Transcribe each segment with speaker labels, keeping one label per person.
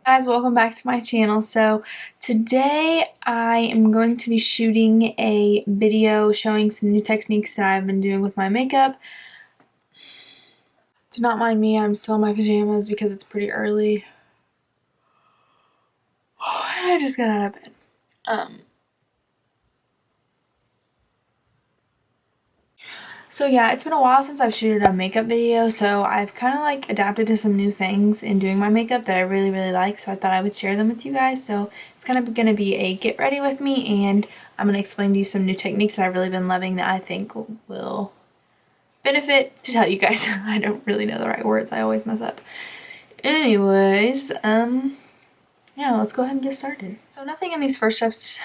Speaker 1: Guys, welcome back to my channel. So today I am going to be shooting a video showing some new techniques that I've been doing with my makeup. Do not mind me, I'm still in my pajamas because it's pretty early. And I just got out of bed. So yeah, it's been a while since I've shooted a makeup video, so I've kind of like adapted to some new things in doing my makeup that I really like, so I thought I would share them with you guys. So it's kind of going to be a get ready with me, and I'm going to explain to you some new techniques that I've really been loving that I think will benefit to tell you guys. I don't really know the right words, I always mess up. Anyways, yeah, let's go ahead and get started. So nothing in these first steps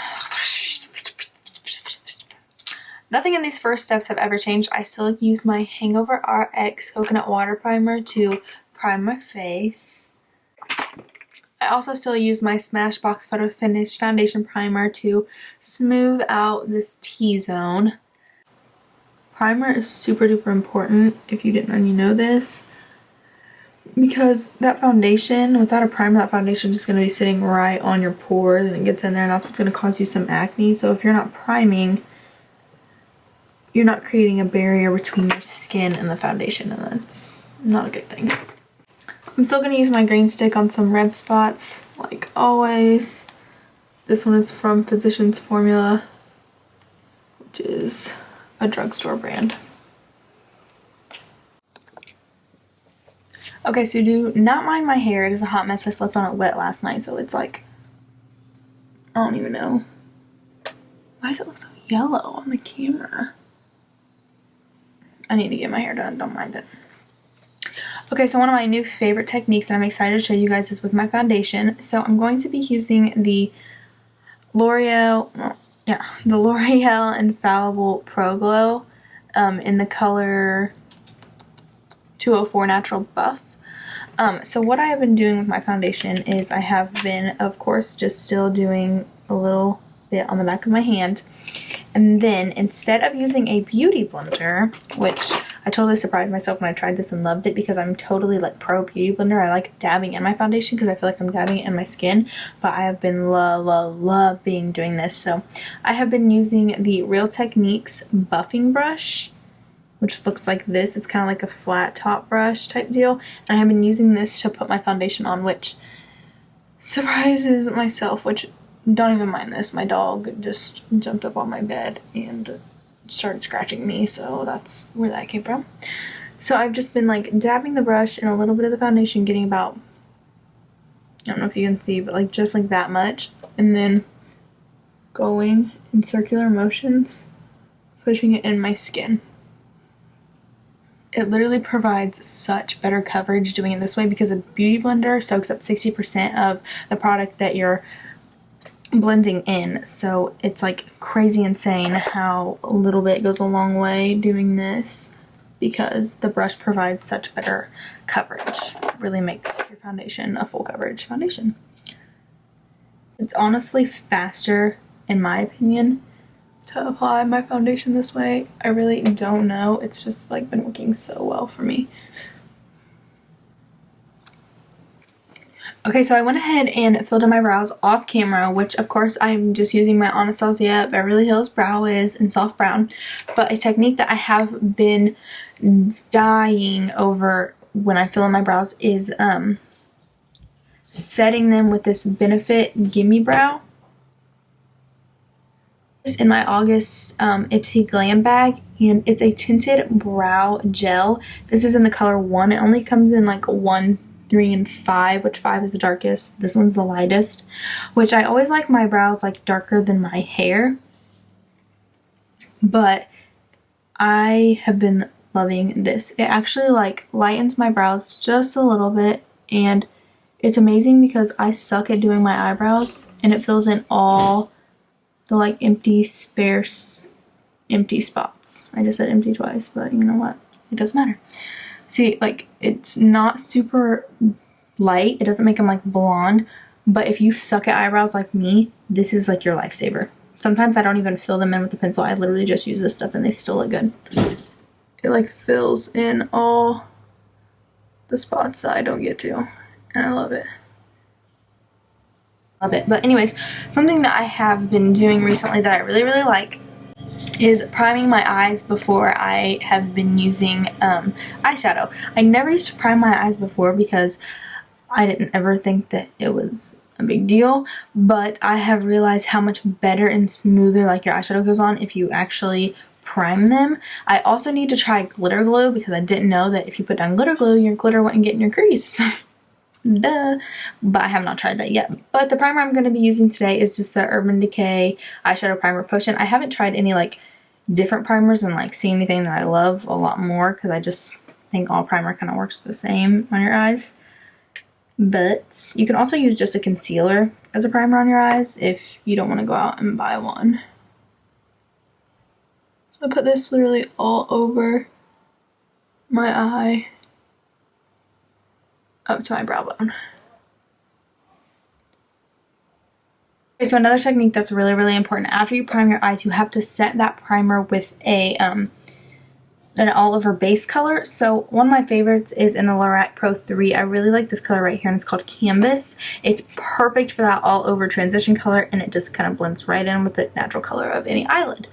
Speaker 1: have ever changed. I still use my Hangover RX Coconut Water Primer to prime my face. I also still use my Smashbox Photo Finish Foundation Primer to smooth out this T-zone. Primer is super duper important, if you didn't already know this, because that foundation, without a primer, that foundation is just going to be sitting right on your pores and it gets in there, and that's what's going to cause you some acne. So if you're not priming, you're not creating a barrier between your skin and the foundation, and that's not a good thing. I'm still going to use my green stick on some red spots, like always. This one is from Physicians Formula, which is a drugstore brand. Okay, so do not mind my hair. It is a hot mess. I slept on it wet last night, so it's like, I don't even know. Why does it look so yellow on the camera? I need to get my hair done, don't mind it. Okay, so one of my new favorite techniques that I'm excited to show you guys is with my foundation. So I'm going to be using the L'Oreal Infallible Pro Glow in the color 204 Natural Buff. So what I have been doing with my foundation is I have been, of course, just still doing a little bit on the back of my hand. And then instead of using a beauty blender, which I totally surprised myself when I tried this and loved it because I'm totally like pro beauty blender. I like dabbing in my foundation because I feel like I'm dabbing it in my skin, but I have been loving doing this. So I have been using the Real Techniques buffing brush, which looks like this. It's kind of like a flat top brush type deal, and I have been using this to put my foundation on, which surprises myself, which don't even mind this. My dog just jumped up on my bed and started scratching me, so that's where that came from. So I've just been like dabbing the brush in a little bit of the foundation, getting about, I don't know if you can see, but like just like that much, and then going in circular motions, pushing it in my skin. It literally provides such better coverage doing it this way because a beauty blender soaks up 60% of the product that you're blending in, so it's like crazy insane how a little bit goes a long way doing this because the brush provides such better coverage. It really makes your foundation a full coverage foundation. It's honestly faster, in my opinion, to apply my foundation this way. I really don't know, it's just like been working so well for me. Okay, so I went ahead and filled in my brows off camera, which of course I'm just using my Anastasia Beverly Hills Brow Wiz in Soft Brown. But a technique that I have been dying over when I fill in my brows is setting them with this Benefit Gimme Brow. This in my August Ipsy Glam bag, and it's a tinted brow gel. This is in the color 1. It only comes in like 1, 3, and 5, which 5 is the darkest. This one's the lightest, which I always like my brows like darker than my hair, but I have been loving this. It actually like lightens my brows just a little bit, and it's amazing because I suck at doing my eyebrows, and it fills in all the like empty spots. I just said empty twice, but you know what? It doesn't matter. See, like, it's not super light. It doesn't make them like blonde, but if you suck at eyebrows like me, this is like your lifesaver. Sometimes I don't even fill them in with a pencil. I literally just use this stuff and they still look good. It like fills in all the spots that I don't get to, and I love it. Love it. But anyways, something that I have been doing recently that I really like is priming my eyes before I have been using eyeshadow. I never used to prime my eyes before because I didn't ever think that it was a big deal, but I have realized how much better and smoother like your eyeshadow goes on if you actually prime them. I also need to try glitter glue because I didn't know that if you put down glitter glue, your glitter wouldn't get in your crease. Duh. But I have not tried that yet. But the primer I'm going to be using today is just the Urban Decay eyeshadow primer potion. I haven't tried any like different primers and like seen anything that I love a lot more because I just think all primer kind of works the same on your eyes. But you can also use just a concealer as a primer on your eyes if you don't want to go out and buy one. So I put this literally all over my eye up to my brow bone. Okay, so another technique that's really important, after you prime your eyes, you have to set that primer with an all over base color. So one of my favorites is in the Lorac Pro 3. I really like this color right here, and it's called Canvas. It's perfect for that all over transition color, and it just kind of blends right in with the natural color of any eyelid.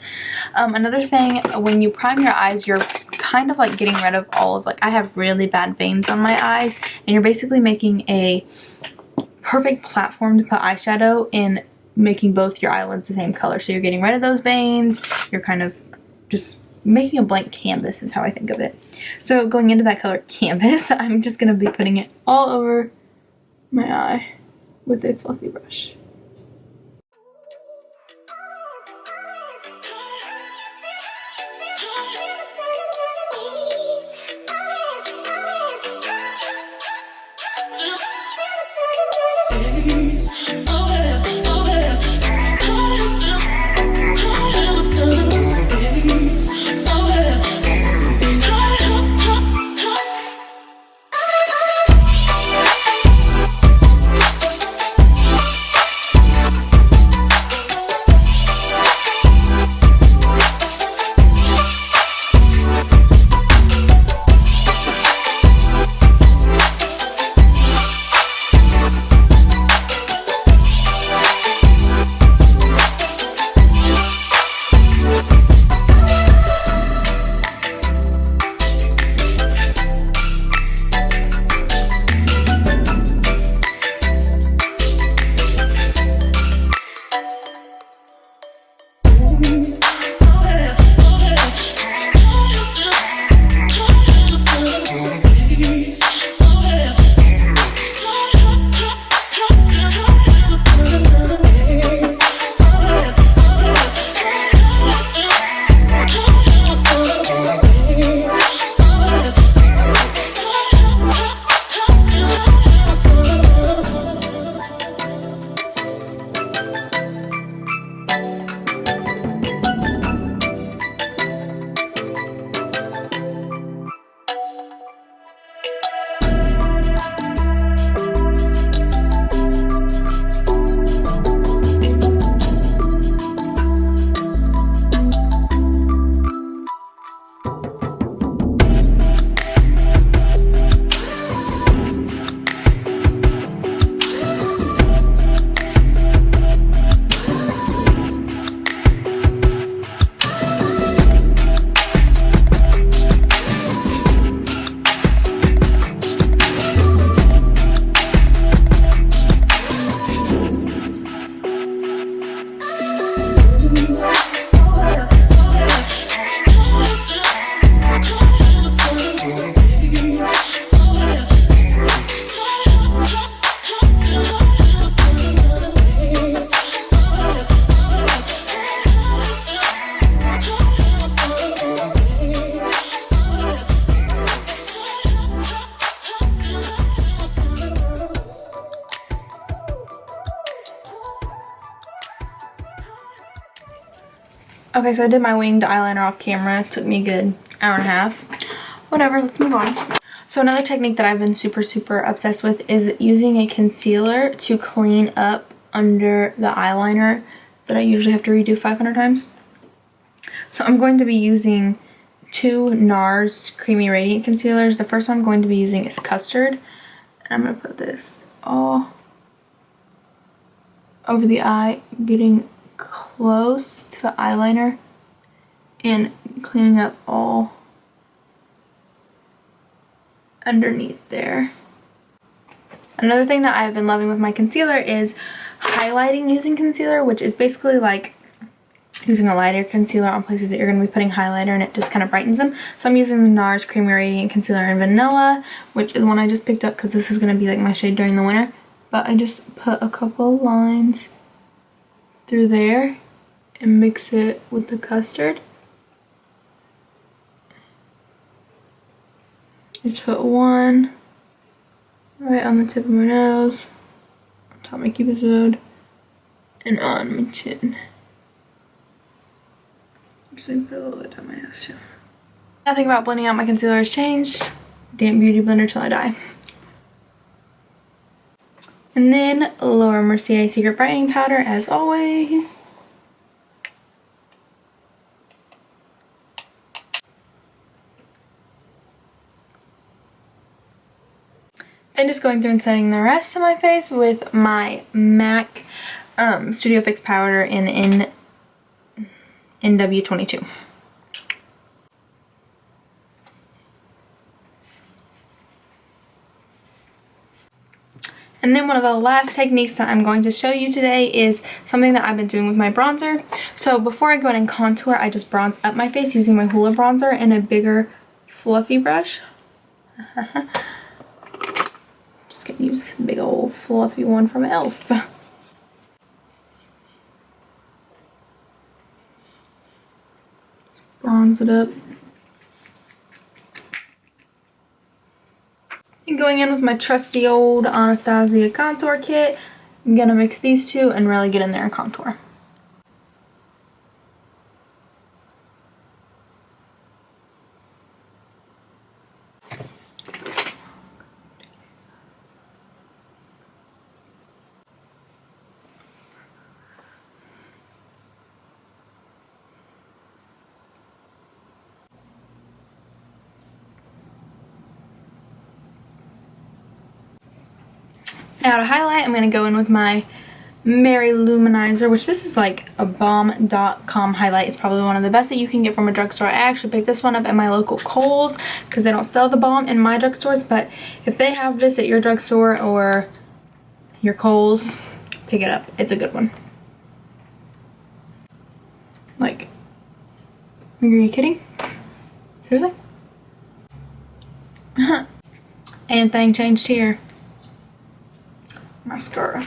Speaker 1: Another thing, when you prime your eyes, you're kind of like getting rid of all of, like, I have really bad veins on my eyes, and you're basically making a perfect platform to put eyeshadow in, making both your eyelids the same color. So you're getting rid of those veins, you're kind of just making a blank canvas is how I think of it. So going into that color Canvas, I'm just going to be putting it all over my eye with a fluffy brush. Okay, so I did my winged eyeliner off camera. It took me a good hour and a half. Whatever, let's move on. So another technique that I've been super obsessed with is using a concealer to clean up under the eyeliner that I usually have to redo 500 times. So I'm going to be using two Nars Creamy Radiant Concealers. The first one I'm going to be using is Custard. And I'm going to put this all over the eye, getting close to the eyeliner and cleaning up all underneath there. Another thing that I've been loving with my concealer is highlighting using concealer, which is basically like using a lighter concealer on places that you're going to be putting highlighter, and it just kind of brightens them. So I'm using the Nars Creamy Radiant Concealer in Vanilla, which is one I just picked up because this is going to be like my shade during the winter. But I just put a couple lines through there and mix it with the Custard. Just put one right on the tip of my nose, on top of my cupid's bow, and on my chin. I'm just gonna put a little bit down my nose too. Nothing about blending out my concealer has changed. Damn beauty blender till I die. And then Laura Mercier Secret Brightening Powder as always. Then just going through and setting the rest of my face with my MAC Studio Fix powder in NW22. And then one of the last techniques that I'm going to show you today is something that I've been doing with my bronzer. So before I go in and contour, I just bronze up my face using my Hoola bronzer and a bigger fluffy brush. Just gonna use this big old fluffy one from e.l.f. Bronze it up. And going in with my trusty old Anastasia contour kit, I'm gonna mix these two and really get in there and contour. Now to highlight, I'm going to go in with my Mary Luminizer, which this is like a Balm.com highlight. It's probably one of the best that you can get from a drugstore. I actually picked this one up at my local Kohl's because they don't sell the Balm in my drugstores, but if they have this at your drugstore or your Kohl's, pick it up. It's a good one. Like, are you kidding? Seriously? And thing changed here. Mascara.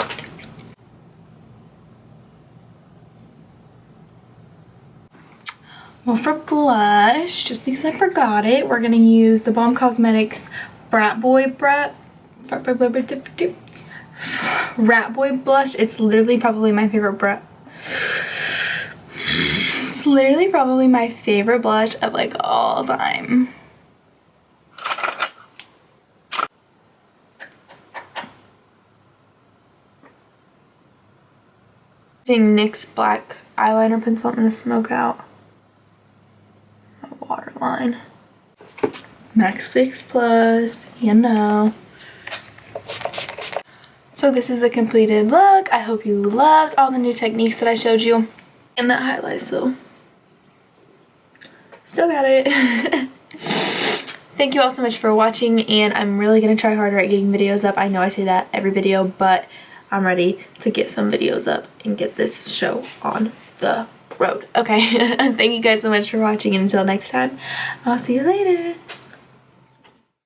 Speaker 1: Well, for blush, just because I forgot it, we're gonna use the Balm Cosmetics Rat Boy blush. It's literally probably my favorite It's literally probably my favorite blush of like all time. Using NYX black eyeliner pencil, I'm going to smoke out my waterline. Max Fix Plus, you know. So this is the completed look. I hope you loved all the new techniques that I showed you. And that highlight still got it. Thank you all so much for watching, and I'm really going to try harder at getting videos up. I know I say that every video, but I'm ready to get some videos up and get this show on the road. Okay, thank you guys so much for watching, and until next time, I'll see you later.